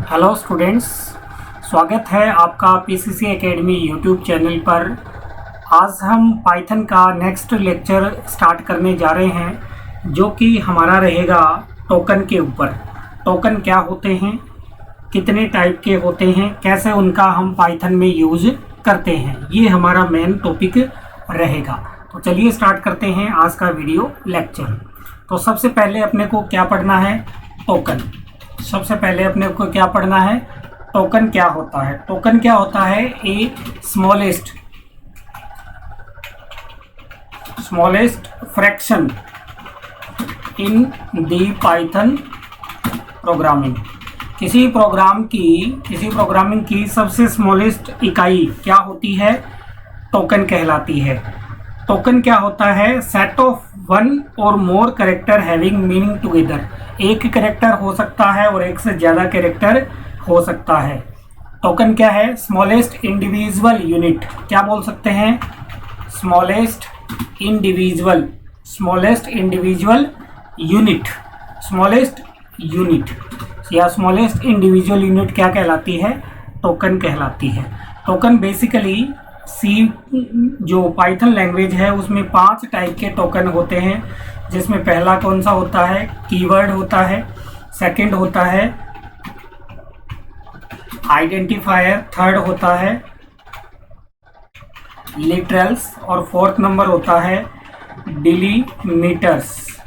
Hello students, स्वागत है आपका पीसीसी एकेडमी यूट्यूब चैनल पर। आज हम पाइथन का नेक्स्ट लेक्चर स्टार्ट करने जा रहे हैं, जो कि हमारा रहेगा टोकन के ऊपर। टोकन क्या होते हैं, कितने टाइप के होते हैं, कैसे उनका हम पाइथन में यूज़ करते हैं, ये हमारा मेन टॉपिक रहेगा। तो चलिए स्टार्ट करते हैं आज का वीडियो लेक्चर। तो सबसे पहले अपने को क्या पढ़ना है, टोकन। सबसे पहले अपने को क्या पढ़ना है, टोकन क्या होता है। टोकन क्या होता है, a smallest fraction in the Python programming. किसी प्रोग्रामिंग की सबसे स्मॉलेस्ट इकाई क्या होती है, टोकन कहलाती है। टोकन क्या होता है, सेट ऑफ वन और मोर कैरेक्टर हैविंग मीनिंग टुगेदर। एक कैरेक्टर हो सकता है और एक से ज़्यादा कैरेक्टर हो सकता है। टोकन क्या है, स्मॉलेस्ट इंडिविजुअल यूनिट। क्या बोल सकते हैं, स्मॉलेस्ट इंडिविजुअल यूनिट या स्मॉलेस्ट इंडिविजुअल यूनिट क्या कहलाती है, टोकन कहलाती है। टोकन बेसिकली जो पाइथन लैंग्वेज है उसमें 5 टाइप के टोकन होते हैं, जिसमें पहला कौन सा होता है, कीवर्ड होता है। सेकंड होता है आइडेंटिफायर। थर्ड होता है लिटरल्स। और फोर्थ नंबर होता है डिलीमीटर्स।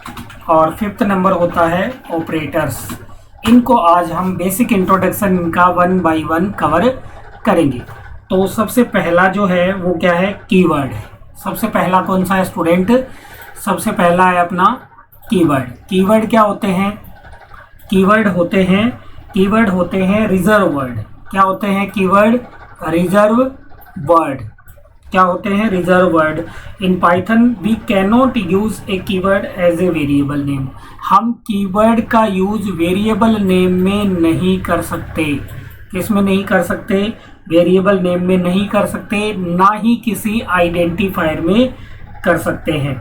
और फिफ्थ नंबर होता है ऑपरेटर्स। इनको आज हम बेसिक इंट्रोडक्शन इनका 1 बाय 1 कवर करेंगे। तो सबसे पहला जो है वो क्या है, कीवर्ड। सबसे पहला कौन सा है स्टूडेंट, सबसे पहला है अपना कीवर्ड। कीवर्ड क्या होते हैं, कीवर्ड होते हैं रिजर्व वर्ड। क्या होते हैं कीवर्ड, रिजर्व वर्ड। क्या होते हैं, reserve word. In Python we can not use a keyword as a variable name. हम कीवर्ड का यूज वेरिएबल नेम में नहीं कर सकते। किस में नहीं कर सकते, वेरिएबल नेम में नहीं कर सकते, ना ही किसी आइडेंटिफायर में कर सकते हैं।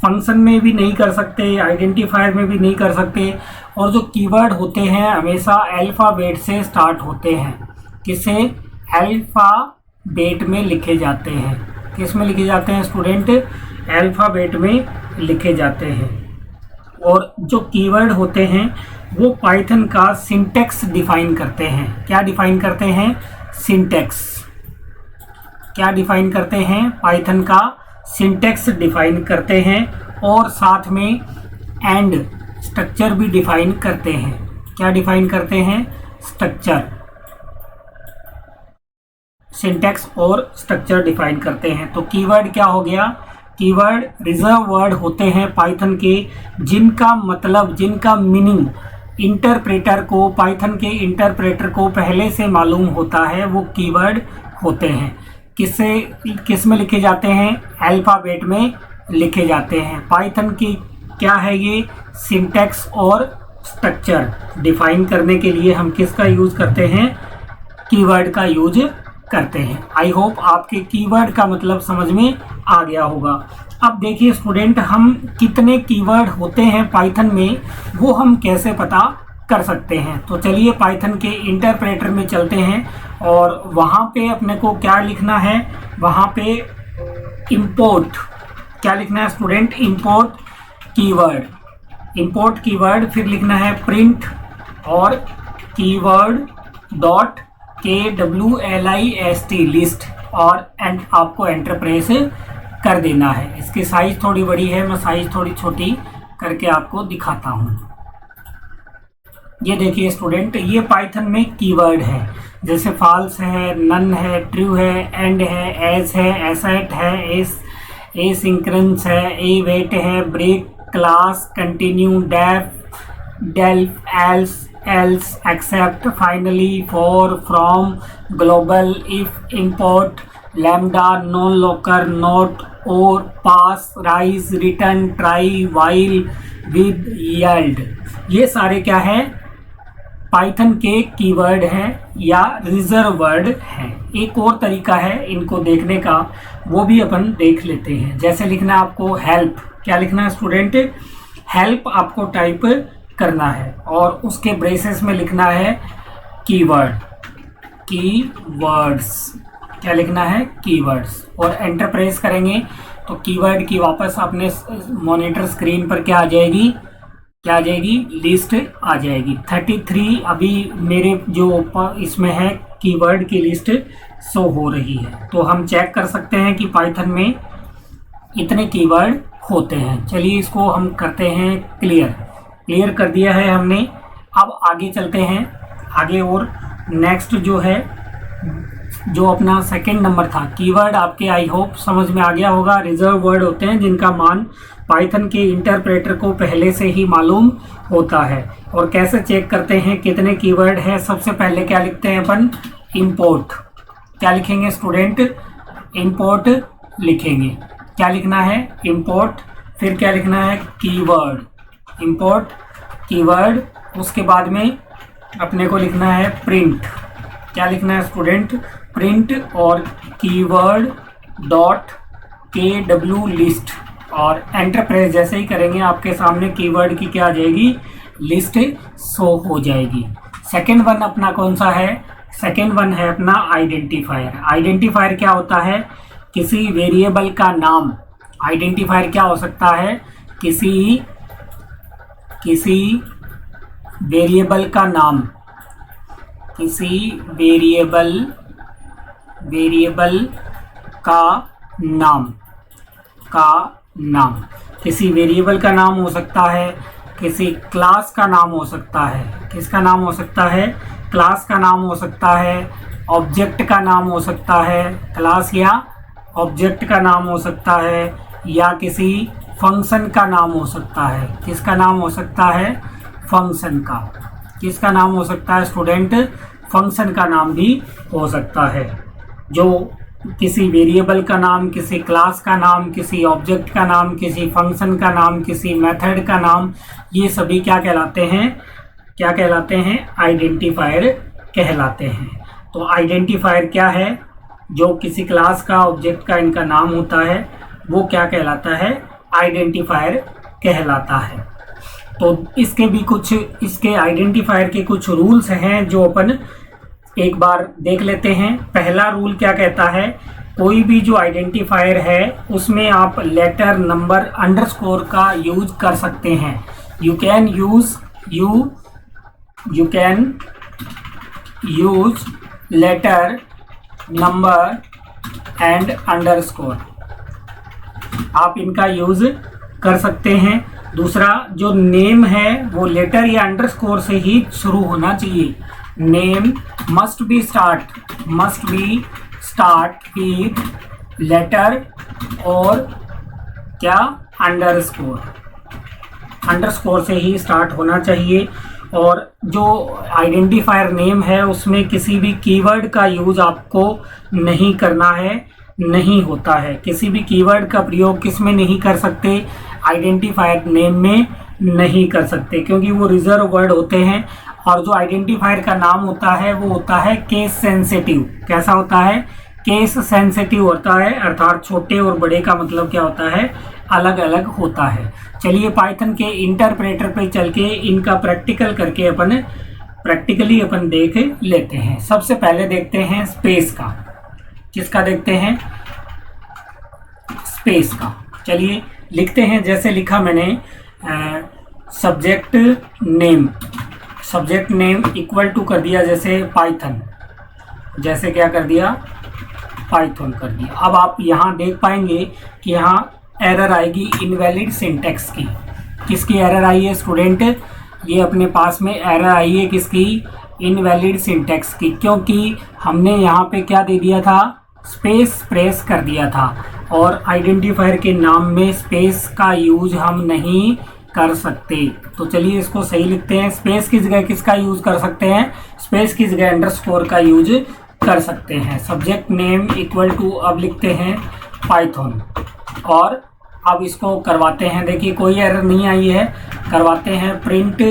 फंक्शन में भी नहीं कर सकते, आइडेंटिफायर में भी नहीं कर सकते। और जो कीवर्ड होते हैं हमेशा अल्फ़ाबेट से स्टार्ट होते हैं। किसे, अल्फ़ाबेट में लिखे जाते हैं। किस में लिखे जाते हैं स्टूडेंट, अल्फ़ाबेट में लिखे जाते हैं। और जो कीवर्ड होते हैं वो पाइथन का सिंटैक्स डिफाइन करते हैं। क्या डिफाइन करते हैं, सिंटैक्स। क्या डिफाइन करते हैं, पाइथन का सिंटैक्स डिफाइन करते हैं। और साथ में एंड स्ट्रक्चर भी डिफाइन करते हैं। क्या डिफाइन करते हैं, स्ट्रक्चर। सिंटैक्स और स्ट्रक्चर डिफाइन करते हैं। तो कीवर्ड क्या हो गया, कीवर्ड रिजर्व वर्ड होते हैं पाइथन के, जिनका मतलब, जिनका मीनिंग इंटरप्रेटर को, पाइथन के इंटरप्रेटर को पहले से मालूम होता है, वो कीवर्ड होते हैं। किस में लिखे जाते हैं, अल्फ़ाबेट में लिखे जाते हैं। पाइथन की क्या है ये, सिंटैक्स और स्ट्रक्चर डिफाइन करने के लिए हम किसका यूज़ करते हैं, कीवर्ड का यूज करते हैं। आई होप आपके कीवर्ड का मतलब समझ में आ गया होगा। अब देखिए स्टूडेंट, हम कितने कीवर्ड होते हैं पाइथन में वो हम कैसे पता कर सकते हैं। तो चलिए पाइथन के इंटरप्रेटर में चलते हैं और वहाँ पे अपने को क्या लिखना है, वहाँ पे इंपोर्ट। क्या लिखना है स्टूडेंट, इंपोर्ट कीवर्ड। फिर लिखना है प्रिंट और कीवर्ड डॉट KWLIST लिस्ट। और आपको एंटर प्रेस कर देना है। इसकी साइज थोड़ी बड़ी है, मैं साइज थोड़ी छोटी करके आपको दिखाता हूँ। ये देखिए स्टूडेंट, ये पाइथन में कीवर्ड है, जैसे फॉल्स है, नन है, ट्रू है, एंड है, एज है, एसेट है, एसिंक्रोनस है, ए वेट है, break, class, continue, del, else, except, finally, for, from, global, if, import, lambda, non local, not, or, pass, raise, return, try, while, with, yield. ये सारे क्या है, पाइथन के कीवर्ड हैं या रिजर्व वर्ड हैं। एक और तरीका है इनको देखने का, वो भी अपन देख लेते हैं। जैसे लिखना है आपको हेल्प। क्या लिखना है स्टूडेंट, हेल्प आपको टाइप करना है और उसके ब्रेसेस में लिखना है कीवर्ड, कीवर्ड्स, क्या लिखना है, कीवर्ड्स, और एंटर प्रेस करेंगे तो कीवर्ड की वापस अपने मॉनिटर स्क्रीन पर क्या आ जाएगी, क्या आ जाएगी, लिस्ट आ जाएगी। 33 अभी मेरे जो इसमें है कीवर्ड की लिस्ट शो हो रही है। तो हम चेक कर सकते हैं कि पाइथन में इतने कीवर्ड होते हैं। चलिए इसको हम करते हैं क्लियर, क्लियर कर दिया है हमने। अब आगे चलते हैं आगे, और नेक्स्ट जो है, जो अपना सेकंड नंबर था, कीवर्ड आपके आई होप समझ में आ गया होगा। रिजर्व वर्ड होते हैं जिनका मान पाइथन के इंटरप्रेटर को पहले से ही मालूम होता है। और कैसे चेक करते हैं कितने कीवर्ड है, सबसे पहले क्या लिखते हैं अपन, इंपोर्ट। क्या लिखेंगे स्टूडेंट, इंपोर्ट लिखेंगे। क्या लिखना है, इंपोर्ट, फिर क्या लिखना है, कीवर्ड, इंपोर्ट कीवर्ड। उसके बाद में अपने को लिखना है प्रिंट। क्या लिखना है स्टूडेंट, प्रिंट और कीवर्ड डॉट KW लिस्ट, और एंटर प्रेस जैसे ही करेंगे आपके सामने कीवर्ड की क्या आ जाएगी, लिस्ट शो हो जाएगी। सेकेंड वन अपना कौन सा है, सेकेंड वन है अपना आइडेंटिफायर। आइडेंटिफायर क्या होता है, किसी वेरिएबल का नाम। आइडेंटिफायर क्या हो सकता है, किसी वेरिएबल का नाम, किसी वेरिएबल का नाम, किसी वेरिएबल का नाम हो सकता है, किसी क्लास का नाम हो सकता है। किसका नाम हो सकता है, क्लास का नाम हो सकता है, ऑब्जेक्ट का नाम हो सकता है, क्लास या ऑब्जेक्ट का नाम हो सकता है, या किसी फंक्शन का नाम हो सकता है। किसका नाम हो सकता है, फंक्शन का। किसका नाम हो सकता है स्टूडेंट, फंक्शन का नाम भी हो सकता है। जो किसी वेरिएबल का नाम, किसी क्लास का नाम, किसी ऑब्जेक्ट का नाम, किसी फंक्शन का नाम, किसी मेथड का नाम, ये सभी क्या कहलाते हैं, क्या कहलाते हैं, आइडेंटिफायर कहलाते हैं। तो आइडेंटिफायर क्या है, जो किसी क्लास का, ऑब्जेक्ट का, इनका नाम होता है, वो क्या कहलाता है, आइडेंटिफायर कहलाता है। तो इसके भी कुछ, इसके आइडेंटिफायर के कुछ रूल्स हैं जो अपन एक बार देख लेते हैं। पहला रूल क्या कहता है, कोई भी जो आइडेंटिफायर है उसमें आप लेटर, नंबर, अंडरस्कोर का यूज कर सकते हैं। You can use letter, number and underscore, आप इनका यूज कर सकते हैं। दूसरा, जो नेम है वो लेटर या अंडरस्कोर से ही शुरू होना चाहिए। Name must be start with letter और क्या, अंडरस्कोर से ही स्टार्ट होना चाहिए। और जो आइडेंटिफायर नेम है उसमें किसी भी कीवर्ड का यूज आपको नहीं करना है, नहीं होता है। किसी भी कीवर्ड का प्रयोग किस में नहीं कर सकते, आइडेंटिफायर नेम में नहीं कर सकते, क्योंकि वो रिजर्व वर्ड होते हैं। और जो आइडेंटिफायर का नाम होता है वो होता है केस सेंसिटिव। कैसा होता है, केस सेंसिटिव होता है, अर्थात छोटे और बड़े का मतलब क्या होता है, अलग अलग होता है। चलिए पाइथन के इंटरप्रेटर पे चल के इनका प्रैक्टिकल करके प्रैक्टिकली अपन देख लेते हैं। सबसे पहले देखते हैं स्पेस का। किसका देखते हैं, स्पेस का। चलिए लिखते हैं, जैसे लिखा मैंने, सब्जेक्ट नेम इक्वल टू कर दिया जैसे पाइथन, जैसे क्या कर दिया, पाइथन कर दिया। अब आप यहाँ देख पाएंगे कि यहाँ एरर आएगी इनवैलिड सिंटैक्स की। किसकी एरर आई है स्टूडेंट, ये अपने पास में एरर आई है किसकी, इनवैलिड सिंटैक्स की, क्योंकि हमने यहाँ पे क्या दे दिया था, स्पेस प्रेस कर दिया था। और आइडेंटिफायर के नाम में स्पेस का यूज हम नहीं कर सकते। तो चलिए इसको सही लिखते हैं। स्पेस की जगह किसका यूज कर सकते हैं, स्पेस की जगह अंडरस्कोर का यूज कर सकते हैं। सब्जेक्ट नेम इक्वल टू, अब लिखते हैं पाइथन, और अब इसको करवाते हैं। देखिए कोई एरर नहीं आई है, करवाते हैं प्रिंट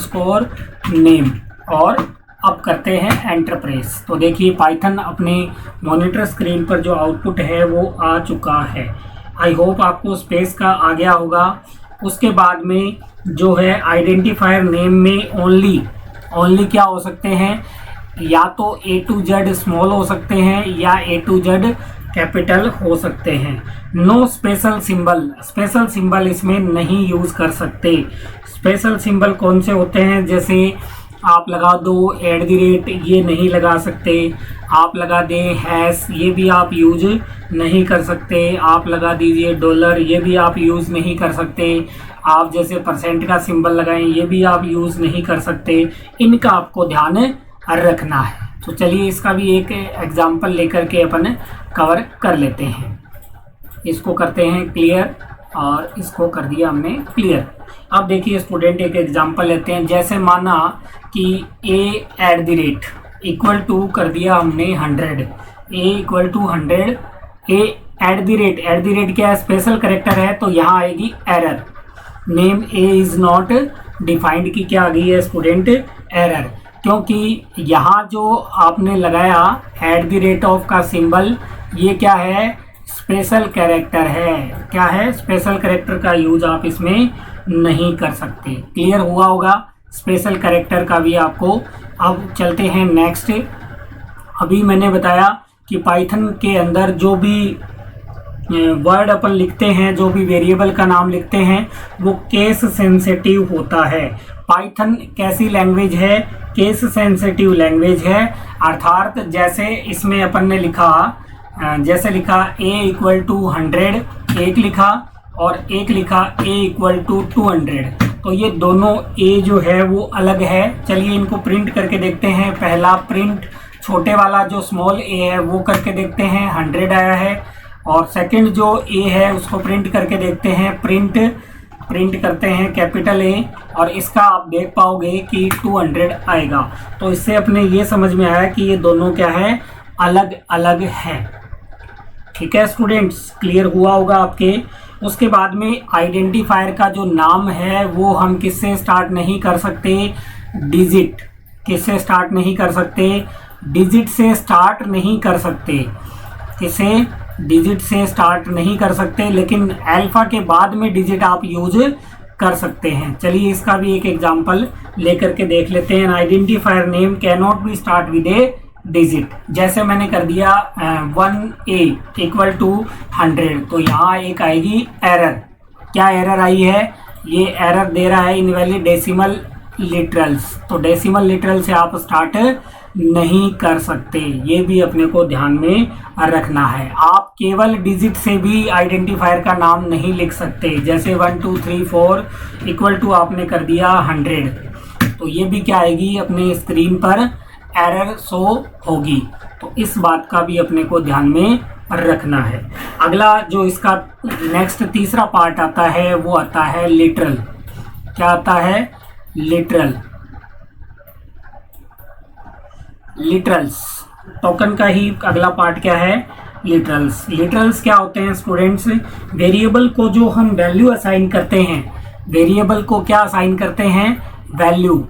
sub_name, और अब करते हैं एंटर प्रेस। तो देखिए पाइथन अपने मॉनिटर स्क्रीन पर जो आउटपुट है वो आ चुका है। आई होप आपको स्पेस का आ गया होगा। उसके बाद में जो है आइडेंटिफायर नेम में ओनली ओनली क्या हो सकते हैं, या तो A to Z स्मॉल हो सकते हैं या A to Z कैपिटल हो सकते हैं। No special symbol, special symbol इसमें नहीं यूज़ कर सकते। स्पेशल सिंबल कौन से होते हैं, जैसे आप लगा दो @ ये नहीं लगा सकते, आप लगा दें हैश, ये भी आप यूज नहीं कर सकते, आप लगा दीजिए $, ये भी आप यूज़ नहीं कर सकते, आप जैसे % का सिंबल लगाएं, ये भी आप यूज़ नहीं कर सकते। इनका आपको ध्यान रखना है। तो चलिए इसका भी एक एग्जाम्पल लेकर के अपन कवर कर लेते हैं। इसको करते हैं क्लियर और इसको कर दिया हमने क्लियर। अब देखिए स्टूडेंट, एक एग्जांपल लेते हैं। जैसे माना कि A = कर दिया हमने 100, A = 100, A @ क्या है, स्पेशल करेक्टर है, तो यहाँ आएगी error. Name A is not defined की क्या आ गई है स्टूडेंट, एरर, क्योंकि यहाँ जो आपने लगाया @ का सिंबल, ये क्या है, स्पेशल कैरेक्टर है। क्या है, स्पेशल कैरेक्टर का यूज आप इसमें नहीं कर सकते। क्लियर हुआ होगा स्पेशल कैरेक्टर का भी आपको। अब चलते हैं नेक्स्ट। अभी मैंने बताया कि पाइथन के अंदर जो भी वर्ड अपन लिखते हैं, जो भी वेरिएबल का नाम लिखते हैं, वो केस सेंसिटिव होता है। पाइथन कैसी लैंग्वेज है, केस सेंसिटिव लैंग्वेज है। अर्थात जैसे इसमें अपन ने लिखा, जैसे लिखा A = 100, एक लिखा, और एक लिखा A = 200, तो ये दोनों A जो है वो अलग है। चलिए इनको प्रिंट करके देखते हैं। पहला प्रिंट छोटे वाला जो स्मॉल a है वो करके देखते हैं, 100 आया है। और सेकंड जो A है उसको प्रिंट करके देखते हैं, प्रिंट करते हैं कैपिटल A, और इसका आप देख पाओगे कि 200 आएगा। तो इससे अपने ये समझ में आया कि ये दोनों क्या है, अलग अलग है। ठीक है स्टूडेंट्स, क्लियर हुआ होगा आपके। उसके बाद में आइडेंटिफायर का जो नाम है वो हम किससे स्टार्ट नहीं कर सकते, डिजिट। किससे स्टार्ट नहीं कर सकते, डिजिट से स्टार्ट नहीं कर सकते। किसे, डिजिट से स्टार्ट नहीं कर सकते, लेकिन अल्फा के बाद में डिजिट आप यूज कर सकते हैं। चलिए इसका भी एक एग्जांपल लेकर के देख लेते हैं। Identifier name can not be start with A digit. जैसे मैंने कर दिया 1A = 100, तो यहाँ एक आएगी एरर। क्या एरर आई है, ये एरर दे रहा है इनवैलिड डेसिमल लिटरल्स। तो डेसिमल लिटरल से आप स्टार्ट नहीं कर सकते, ये भी अपने को ध्यान में रखना है। आप केवल डिजिट से भी आइडेंटिफायर का नाम नहीं लिख सकते। जैसे 1 2 3 4 = आपने कर दिया 100, तो ये भी क्या आएगी, अपने स्क्रीन पर एरर शो होगी। तो इस बात का भी अपने को ध्यान में रखना है। अगला जो इसका नेक्स्ट तीसरा पार्ट आता है वो आता है लिटरल। क्या आता है, लिटरल्स। टोकन का ही अगला पार्ट क्या है, लिटरल्स क्या होते हैं स्टूडेंट्स, वेरिएबल को जो हम वैल्यू असाइन करते हैं, वेरिएबल को क्या असाइन करते हैं, वैल्यू।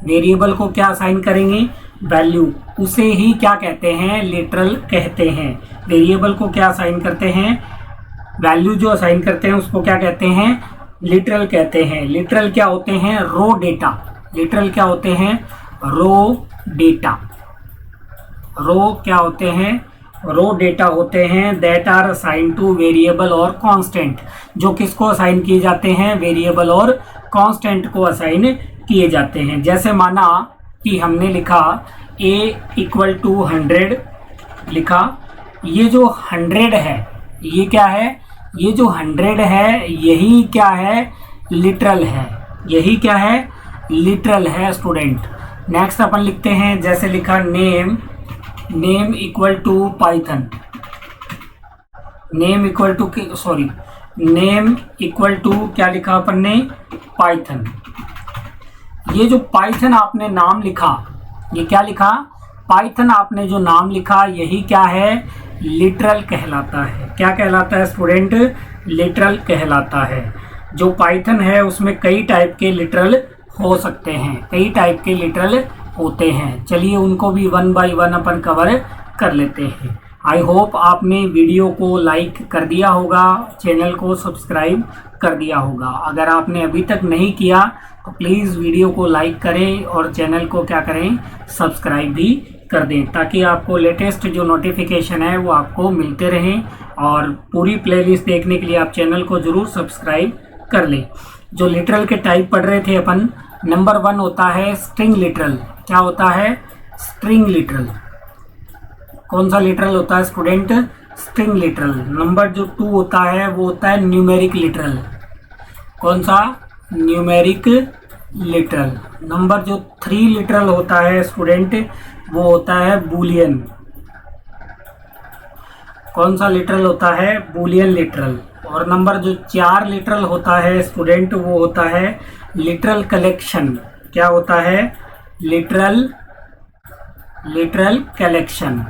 वेरिएबल को क्या असाइन करेंगे, वैल्यू, उसे ही क्या कहते हैं, लिटरल कहते हैं। वेरिएबल को क्या असाइन करते हैं, वैल्यू जो असाइन करते हैं उसको क्या कहते हैं, लिटरल कहते हैं। लिटरल क्या होते हैं, रो डेटा। लिटरल क्या होते हैं, रो डेटा। रो क्या होते हैं, रो डेटा होते हैं that are assign to variable और कांस्टेंट। जो किसको असाइन किए जाते हैं, वेरिएबल और कांस्टेंट को असाइन किए जाते हैं। जैसे माना कि हमने लिखा A = 100 लिखा, ये जो 100 है ये क्या है, ये जो 100 है यही क्या है, लिटरल है। यही क्या है, लिटरल है स्टूडेंट। नेक्स्ट अपन लिखते हैं, जैसे लिखा नेम = पाइथन। नेम = क्या लिखा अपन ने, पाइथन। ये जो पाइथन आपने नाम लिखा, ये क्या लिखा, पाइथन आपने जो नाम लिखा, यही क्या है, लिटरल कहलाता है। क्या कहलाता है स्टूडेंट, लिटरल कहलाता है। जो पाइथन है उसमें कई टाइप के लिटरल हो सकते हैं, कई टाइप के लिटरल होते हैं। चलिए उनको भी 1 by 1 अपन कवर कर लेते हैं। आई होप आपने वीडियो को लाइक कर दिया होगा, चैनल को सब्सक्राइब कर दिया होगा। अगर आपने अभी तक नहीं किया तो प्लीज़ वीडियो को लाइक करें और चैनल को क्या करें, सब्सक्राइब भी कर दें, ताकि आपको लेटेस्ट जो नोटिफिकेशन है वो आपको मिलते रहें। और पूरी प्लेलिस्ट देखने के लिए आप चैनल को ज़रूर सब्सक्राइब कर लें। जो लिटरल के टाइप पढ़ रहे थे अपन, नंबर 1 होता है स्ट्रिंग लिटरल। क्या होता है? String literal. कौन सा लिटरल होता है स्टूडेंट? String literal. नंबर जो 2 होता है वो होता है न्यूमेरिक लिटरल। कौन सा? Numeric literal. नंबर जो 3 लिटरल होता है स्टूडेंट, वो होता है बूलियन। कौन सा लिटरल होता है? Boolean literal. और नंबर जो 4 लिटरल होता है स्टूडेंट, वो होता है लिटरल कलेक्शन। क्या होता है? Literal collection.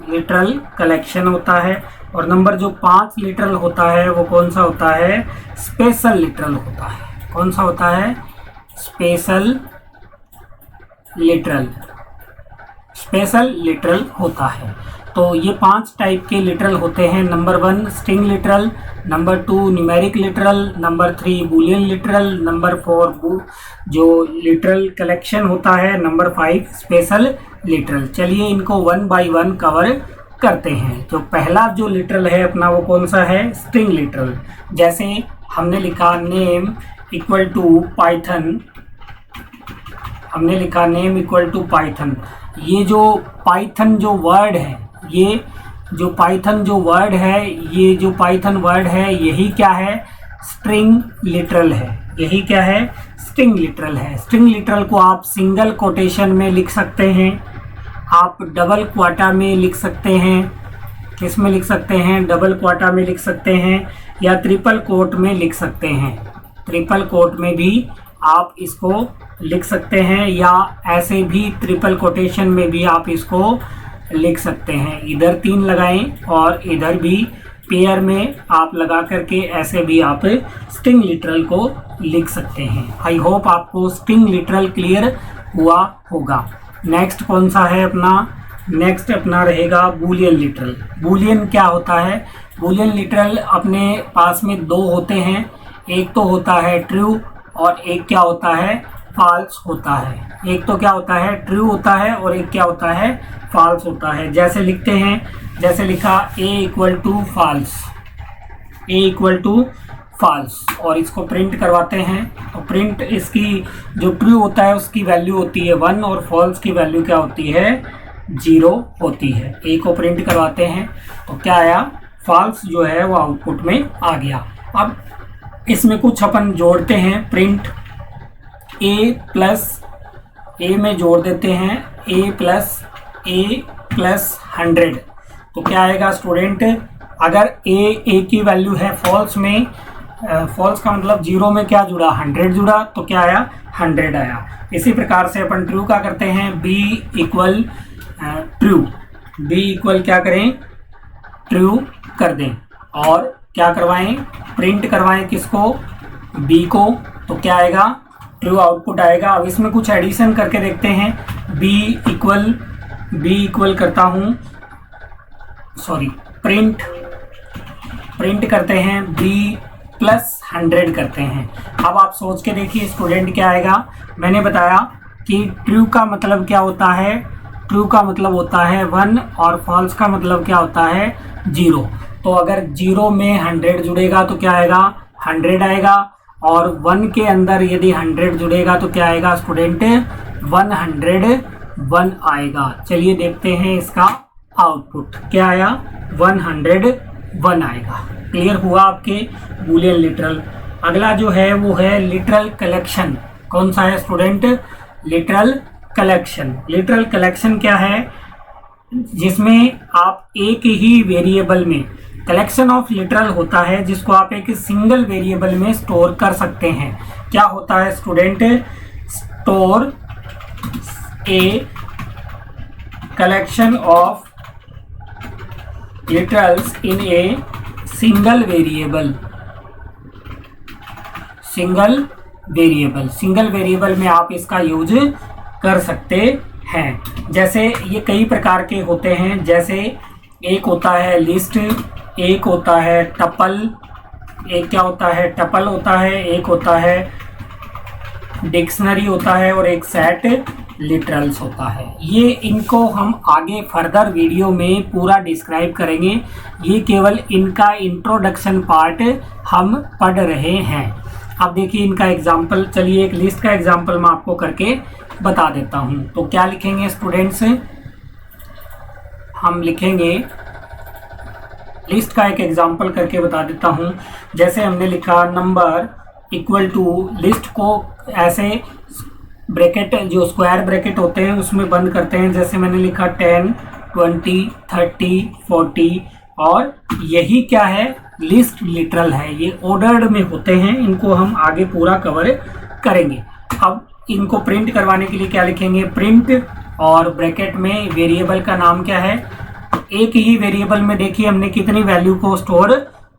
लिटरल कलेक्शन होता है। और नंबर जो 5 लिटरल होता है वो कौन सा होता है? स्पेशल लिटरल होता है। कौन सा होता है? Special literal. स्पेशल लिटरल होता है। तो ये 5 टाइप के लिटरल होते हैं। Number 1 string literal, number 2 numeric literal, number 3 Boolean literal, number 4 जो लिटरल कलेक्शन होता है, नंबर 5 स्पेशल लिटरल। चलिए इनको 1 बाय 1 कवर करते हैं। जो पहला जो लिटरल है अपना, वो कौन सा है? String literal. जैसे हमने लिखा नेम इक्वल टू पाइथन, हमने लिखा नेम इक्वल टू पाइथन। ये जो पाइथन जो वर्ड है, ये जो पाइथन जो वर्ड है, ये जो पाइथन वर्ड है, यही क्या है? स्ट्रिंग लिटरल है। यही क्या है? स्ट्रिंग लिटरल है। स्ट्रिंग लिटरल को आप सिंगल कोटेशन में लिख सकते हैं, आप डबल क्वाटा में लिख सकते हैं। किस में लिख सकते हैं? डबल क्वाटा में लिख सकते हैं, या ट्रिपल कोट में लिख सकते हैं। ट्रिपल कोट में भी आप इसको लिख सकते हैं, या ऐसे भी ट्रिपल कोटेशन में भी आप इसको लिख सकते हैं। इधर 3 लगाएं और इधर भी पेयर में आप लगा करके ऐसे भी आप स्ट्रिंग लिटरल को लिख सकते हैं। आई होप आपको स्ट्रिंग लिटरल क्लियर हुआ होगा। नेक्स्ट कौन सा है अपना? नेक्स्ट अपना रहेगा बूलियन लिटरल। बूलियन क्या होता है? बूलियन लिटरल अपने पास में 2 होते हैं। एक तो होता है ट्रू और एक क्या होता है? फॉल्स होता है। एक तो क्या होता है? ट्रू होता है, और एक क्या होता है? फॉल्स होता है। जैसे लिखते हैं, जैसे लिखा a equal to false, a equal to false, और इसको प्रिंट करवाते हैं। तो प्रिंट इसकी जो ट्रू होता है उसकी वैल्यू होती है 1, और फॉल्स की वैल्यू क्या होती है? 0 होती है। a को प्रिंट करवाते हैं तो क्या आया? फॉल्स जो है वो आउटपुट में आ गया। अब इसमें कुछ अपन जोड़ते हैं। प्रिंट a प्लस a में जोड़ देते हैं, a प्लस 100। तो क्या आएगा स्टूडेंट? अगर a की वैल्यू है फॉल्स में, फॉल्स का मतलब 0 में क्या जुड़ा? 100 जुड़ा, तो क्या आया? 100 आया। इसी प्रकार से अपन ट्रू का करते हैं, b equal true. b equal क्या करें? ट्रू कर दें, और क्या करवाएं? प्रिंट करवाएं किसको? b को। तो क्या आएगा? ट्रू आउटपुट आएगा। अब इसमें कुछ एडिशन करके देखते हैं। b इक्वल करता हूँ, सॉरी, प्रिंट करते हैं, b प्लस 100 करते हैं। अब आप सोच के देखिए स्टूडेंट क्या आएगा। मैंने बताया कि ट्रू का मतलब क्या होता है? ट्रू का मतलब होता है 1, और फॉल्स का मतलब क्या होता है? 0। तो अगर 0 में 100 जुड़ेगा तो क्या आएगा? 100 आएगा, और 1 के अंदर यदि 100 जुड़ेगा तो क्या आएगा स्टूडेंट? 101 आएगा। चलिए देखते हैं इसका आउटपुट क्या आया। 101 आएगा। क्लियर हुआ आपके बूलियन लिटरल। अगला जो है वो है लिटरल कलेक्शन। कौन सा है student? Literal collection. Literal collection क्या है? जिसमें आप एक ही वेरिएबल में, कलेक्शन ऑफ लिटरल होता है जिसको आप एक सिंगल वेरिएबल में स्टोर कर सकते हैं। क्या होता है student? Store a collection of literals in a single variable. Single variable में आप इसका यूज कर सकते हैं। जैसे ये कई प्रकार के होते हैं, जैसे एक होता है लिस्ट, एक होता है टपल, एक क्या होता है टपल होता है, एक होता है डिक्शनरी होता है और एक सेट लिटरल्स होता है। ये इनको हम आगे फर्दर वीडियो में पूरा डिस्क्राइब करेंगे। ये केवल इनका इंट्रोडक्शन पार्ट हम पढ़ रहे हैं। अब देखिए इनका एग्जाम्पल, चलिए एक लिस्ट का एग्जाम्पल मैं आपको करके बता देता हूँ। तो क्या लिखेंगे स्टूडेंट्स, हम लिखेंगे लिस्ट का एक एग्जाम्पल करके बता देता हूँ। जैसे हमने लिखा नंबर इक्वल टू, लिस्ट को ऐसे ब्रैकेट जो स्क्वायर ब्रैकेट होते हैं उसमें बंद करते हैं। जैसे मैंने लिखा 10, 20, 30, 40 और यही क्या है लिस्ट लिटरल है। ये ऑर्डर्ड में होते हैं, इनको हम आगे पूरा कवर करेंगे। अब इनको प्रिंट करवाने के लिए क्या लिखेंगे, प्रिंट और ब्रैकेट में वेरिएबल का नाम क्या है। एक ही वेरिएबल में देखिए हमने कितनी वैल्यू को स्टोर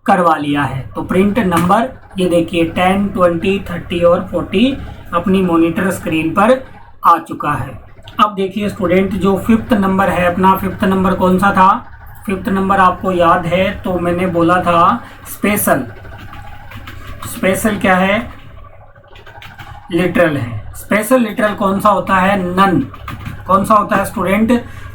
करवा लिया है। तो प्रिंट नंबर, ये देखिए 10, 20, 30 और 40 अपनी मॉनिटर स्क्रीन पर आ चुका है। अब देखिए स्टूडेंट जो फिफ्थ नंबर है अपना, फिफ्थ नंबर कौन सा था, फिफ्थ नंबर आपको याद है तो मैंने बोला था स्पेशल। स्पेशल क्या है, लिटरल है। स्पेशल लिटरल कौन सा होता है, नन। कौन सा होता है स्टूडेंट,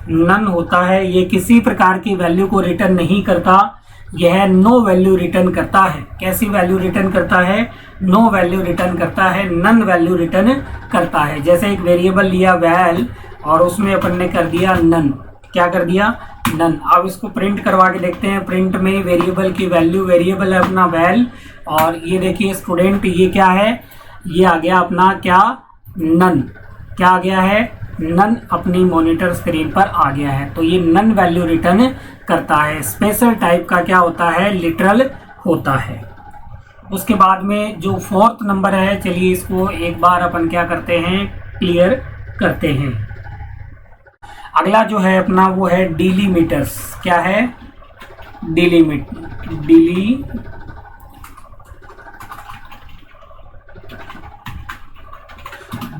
नन होता है। ये किसी प्रकार की वैल्यू को रिटर्न नहीं करता, यह नो वैल्यू रिटर्न करता है। कैसी वैल्यू रिटर्न करता है, नो वैल्यू रिटर्न करता है, नन वैल्यू रिटर्न करता है। जैसे एक वेरिएबल लिया वैल और उसमें अपन ने कर दिया नन, क्या कर दिया, नन। अब इसको प्रिंट करवा के देखते हैं। प्रिंट में वेरिएबल की वैल्यू, वेरिएबल है अपना वैल, और ये देखिए स्टूडेंट ये क्या है, ये आ गया अपना क्या, नन। क्या आ गया है, नन अपनी मॉनिटर स्क्रीन पर आ गया है। तो ये नन वैल्यू रिटर्न करता है। स्पेशल टाइप का क्या होता है, लिटरल होता है। उसके बाद में जो फोर्थ नंबर है, चलिए इसको एक बार अपन क्या करते हैं, क्लियर करते हैं। अगला जो है अपना वो है डिलीमीटर्स। क्या है,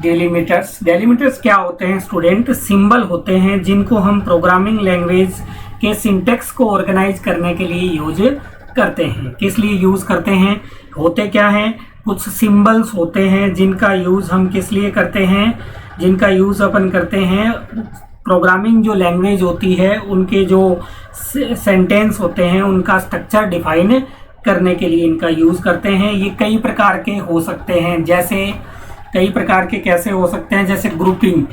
डेलीमीटर्स क्या होते हैं स्टूडेंट, सिंबल होते हैं जिनको हम प्रोग्रामिंग लैंग्वेज के सिंटेक्स को ऑर्गेनाइज करने के लिए यूज करते हैं। किस लिए यूज करते हैं, होते क्या हैं, कुछ सिंबल्स होते हैं जिनका यूज हम किस लिए करते हैं, जिनका यूज अपन करते हैं प्रोग्रामिंग जो लैंग्वेज होती है उनके जो सेंटेंस होते हैं उनका स्ट्रक्चर डिफाइन करने के लिए इनका यूज करते हैं। ये कई प्रकार के हो सकते हैं, जैसे कई प्रकार के कैसे हो सकते हैं, जैसे ग्रुपिंग।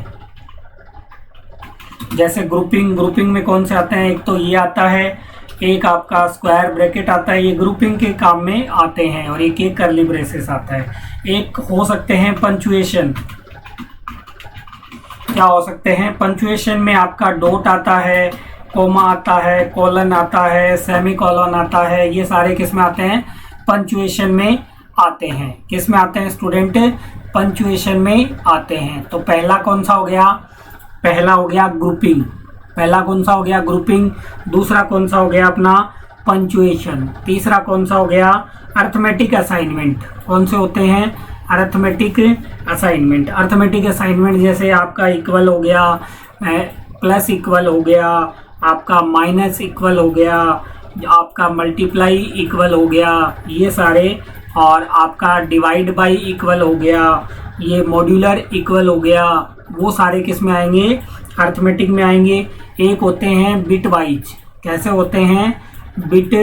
जैसे ग्रुपिंग में कौन से आते हैं, एक तो ये आता है, एक आपका स्क्वायर ब्रैकेट आता है, ये ग्रुपिंग के काम में आते हैं, और एक कर्ली ब्रेसेस आता है। एक हो सकते हैं पंचुएशन। क्या हो सकते हैं, पंचुएशन में आपका डॉट आता है, कोमा आता है, कोलन आता है, सेमी कोलन आता है। ये सारे किस में आते हैं, पंचुएशन में आते हैं। किस में आते हैं स्टूडेंट, पंचुएशन में आते हैं। तो पहला कौन सा हो गया, पहला हो गया ग्रुपिंग। पहला कौन सा हो गया, ग्रुपिंग। दूसरा कौन सा हो गया अपना, पंचुएशन। तीसरा कौन सा हो गया, अर्थमेटिक असाइनमेंट। कौन से होते हैं, अर्थमेटिक असाइनमेंट। अर्थमेटिक असाइनमेंट जैसे आपका इक्वल हो गया, प्लस इक्वल हो गया, आपका माइनस इक्वल हो गया, आपका मल्टीप्लाई इक्वल हो गया, ये सारे, और आपका डिवाइड बाय इक्वल हो गया, ये मॉड्यूलर इक्वल हो गया, वो सारे किस में आएंगे, अर्थमेटिक में आएंगे। एक होते हैं बिट वाइज। कैसे होते हैं, बिट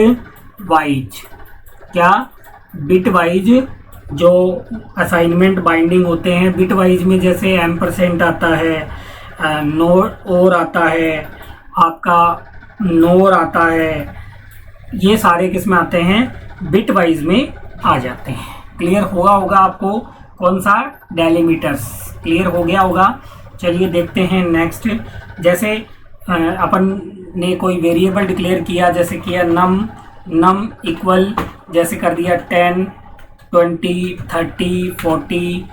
वाइज। क्या, बिट वाइज जो असाइनमेंट बाइंडिंग होते हैं बिट वाइज में, जैसे एम्परसेंट आता है, नोट और आता है, आपका नोर आता है, ये सारे किस में आते हैं, बिट वाइज में आ जाते हैं। क्लियर होगा आपको कौन सा, डेलीमीटर्स। क्लियर हो गया होगा। चलिए देखते हैं नेक्स्ट। जैसे अपन ने कोई वेरिएबल डिक्लेयर किया, जैसे किया नम इक्वल, जैसे कर दिया 10, 20, 30, 40,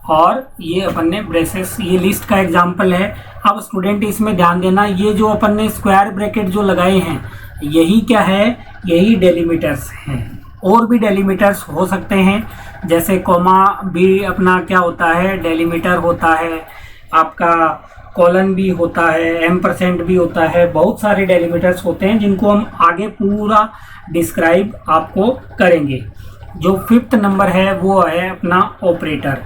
और ये अपन ने ब्रेसेस, ये लिस्ट का एग्जांपल है। अब स्टूडेंट इसमें ध्यान देना, ये जो अपन ने स्क्वायर ब्रैकेट जो लगाए हैं यही क्या है, यही डेलीमीटर्स हैं। और भी डेलीमीटर्स हो सकते हैं, जैसे कोमा भी अपना क्या होता है, डेलीमीटर होता है। आपका कॉलन भी होता है, एम्परसेंड भी होता है, बहुत सारे डेलिमिटर्स होते हैं जिनको हम आगे पूरा डिस्क्राइब आपको करेंगे। जो 5th नंबर है वो है अपना ऑपरेटर।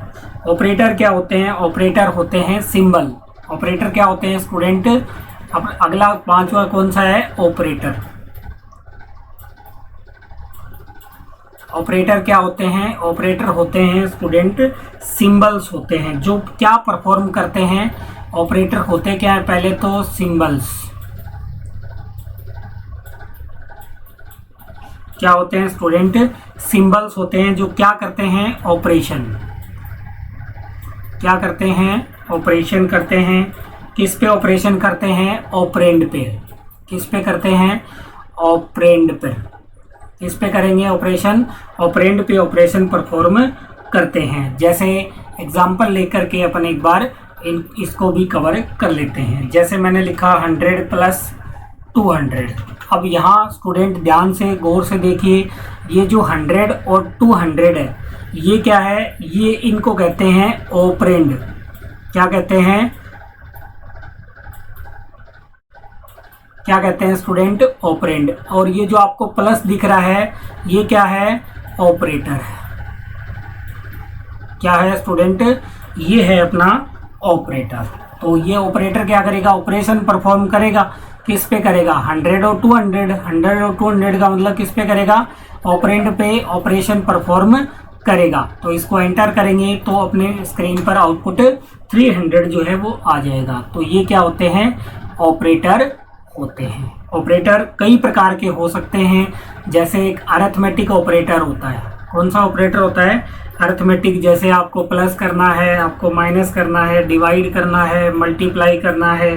ऑपरेटर क्या होते हैं? ऑपरेटर होते हैं सिंबल। ऑपरेटर क्या होते हैं स्टूडेंट? अब अगला 5वां कौन सा है? ऑपरेटर। ऑपरेटर क्या होते हैं? ऑपरेटर होते हैं स्टूडेंट सिंबल्स होते हैं जो क्या परफॉर्म करते हैं। ऑपरेटर होते क्या है? पहले तो सिंबल्स क्या होते हैं स्टूडेंट? सिंबल्स होते हैं जो क्या करते हैं? ऑपरेशन। क्या करते हैं? ऑपरेशन करते हैं। किस पे ऑपरेशन करते हैं? ऑपरेंड पे। किस पे करते हैं? ऑपरेंड पे। किस पे करेंगे ऑपरेशन? ऑपरेंड पे ऑपरेशन परफॉर्म करते हैं। जैसे एग्जांपल लेकर के अपन एक बार इसको भी कवर कर लेते हैं। जैसे मैंने लिखा 100 + 200। अब यहाँ स्टूडेंट ध्यान से गौर से देखिए, ये जो 100 और 200 है ये क्या है? ये इनको कहते हैं ऑपरेंड। क्या कहते हैं? क्या कहते हैं स्टूडेंट? ऑपरेंड। और ये जो आपको प्लस दिख रहा है ये क्या है? ऑपरेटर है। क्या है स्टूडेंट? ये है अपना ऑपरेटर। तो ये ऑपरेटर क्या करेगा? ऑपरेशन परफॉर्म करेगा। किस पे करेगा? 100 और 200। 100 और 200 का मतलब किस पे करेगा? ऑपरेंड पे ऑपरेशन परफॉर्म करेगा। तो इसको एंटर करेंगे तो अपने स्क्रीन पर आउटपुट 300 जो है वो आ जाएगा। तो ये क्या होते हैं? ऑपरेटर होते हैं। ऑपरेटर कई प्रकार के हो सकते हैं। जैसे एक अरिथमेटिक ऑपरेटर होता है। कौन सा ऑपरेटर होता है? अरिथमेटिक। जैसे आपको प्लस करना है, आपको माइनस करना है, डिवाइड करना है, मल्टीप्लाई करना है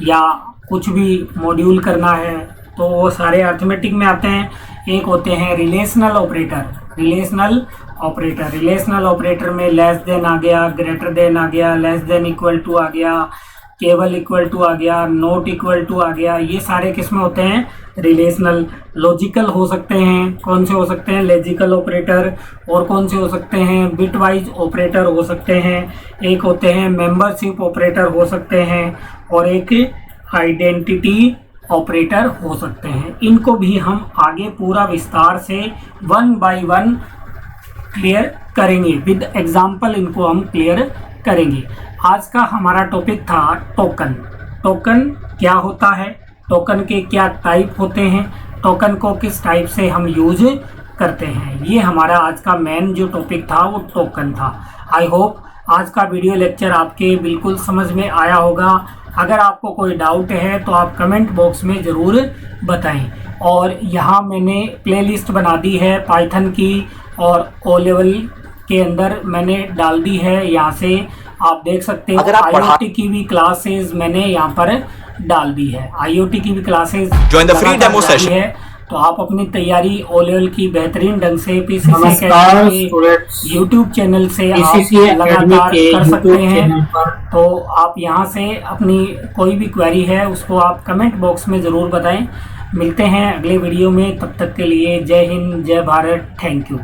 या कुछ भी मॉड्यूल करना है, तो वो सारे अरिथमेटिक में आते हैं। एक होते हैं relational operator. Relational operator. Relational operator में लेस देन आ गया, ग्रेटर देन आ गया, लेस देन इक्वल टू आ गया, केवल इक्वल टू आ गया, नॉट इक्वल टू आ गया। ये सारे किस्में होते हैं रिलेशनल। लॉजिकल हो सकते हैं। कौन से हो सकते हैं? Logical operator. और कौन से हो सकते हैं? बिट वाइज ऑपरेटर हो सकते हैं। एक होते हैं मेंबरशिप ऑपरेटर हो सकते हैं। और एक आइडेंटिटी ऑपरेटर हो सकते हैं। इनको भी हम आगे पूरा विस्तार से 1 बाय 1 क्लियर करेंगे। विद एग्जाम्पल इनको हम क्लियर करेंगे। आज का हमारा टॉपिक था टोकन। टोकन क्या होता है? टोकन के क्या टाइप होते हैं? टोकन को किस टाइप से हम यूज करते हैं? ये हमारा आज का मेन जो टॉपिक था वो टोकन था। आई होप आज का वीडियो लेक्चर आपके बिल्कुल समझ में आया होगा। अगर आपको कोई डाउट है तो आप कमेंट बॉक्स में ज़रूर बताएं। और यहाँ मैंने प्लेलिस्ट बना दी है पाइथन की और ओ लेवल के अंदर मैंने डाल दी है। यहाँ से आप देख सकते हो। IoT की भी क्लासेस मैंने यहाँ पर डाल दी है। IoT की भी classes join the free demo session है। तो आप अपनी तैयारी ओ लेवल की बेहतरीन ढंग से PCC के यूट्यूब चैनल से आप लगातार कर सकते हैं। तो आप यहाँ से अपनी कोई भी क्वेरी है उसको आप कमेंट बॉक्स में ज़रूर बताएं। मिलते हैं अगले वीडियो में। तब तक के लिए जय हिंद, जय भारत, थैंक यू।